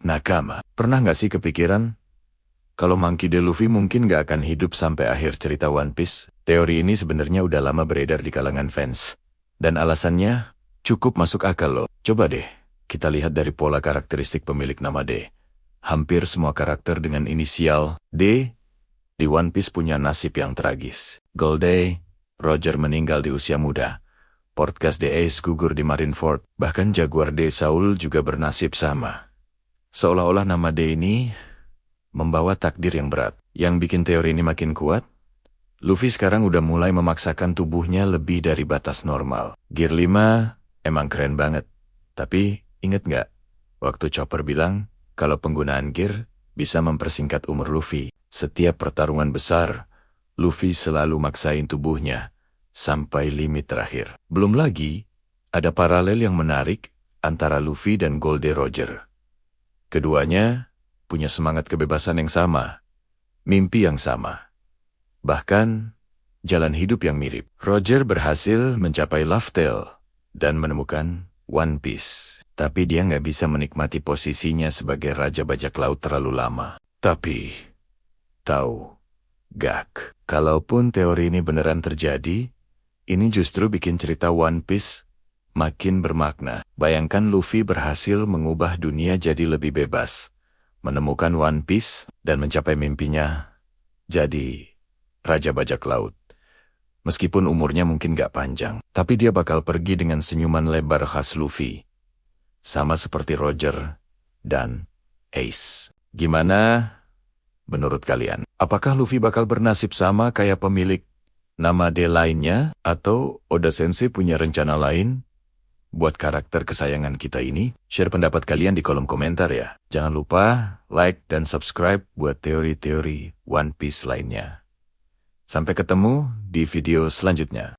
Nakama, pernah nggak sih kepikiran kalau Monkey D. Luffy mungkin nggak akan hidup sampai akhir cerita One Piece? Teori ini sebenarnya udah lama beredar di kalangan fans. Dan alasannya cukup masuk akal loh. Coba deh, kita lihat dari pola karakteristik pemilik nama D. Hampir semua karakter dengan inisial D di One Piece punya nasib yang tragis. Gold Day, Roger meninggal di usia muda. Portgas D. Ace gugur di Marineford. Bahkan Jaguar D. Saul juga bernasib sama. Seolah-olah nama D ini membawa takdir yang berat. Yang bikin teori ini makin kuat, Luffy sekarang udah mulai memaksakan tubuhnya lebih dari batas normal. Gear 5 emang keren banget. Tapi inget nggak waktu Chopper bilang kalau penggunaan gear bisa mempersingkat umur Luffy? Setiap pertarungan besar, Luffy selalu maksain tubuhnya sampai limit terakhir. Belum lagi, ada paralel yang menarik antara Luffy dan Gold D. Roger. Keduanya punya semangat kebebasan yang sama, mimpi yang sama, bahkan jalan hidup yang mirip. Roger berhasil mencapai Laugh Tale dan menemukan One Piece. Tapi dia nggak bisa menikmati posisinya sebagai Raja Bajak Laut terlalu lama. Tapi, tahu, gak, kalaupun teori ini beneran terjadi, ini justru bikin cerita One Piece makin bermakna. Bayangkan Luffy berhasil mengubah dunia jadi lebih bebas, menemukan One Piece, dan mencapai mimpinya jadi Raja Bajak Laut. Meskipun umurnya mungkin gak panjang, tapi dia bakal pergi dengan senyuman lebar khas Luffy. Sama seperti Roger dan Ace. Gimana menurut kalian? Apakah Luffy bakal bernasib sama kayak pemilik nama D lainnya? Atau Oda Sensei punya rencana lain buat karakter kesayangan kita ini? Share pendapat kalian di kolom komentar ya. Jangan lupa like dan subscribe buat teori-teori One Piece lainnya. Sampai ketemu di video selanjutnya.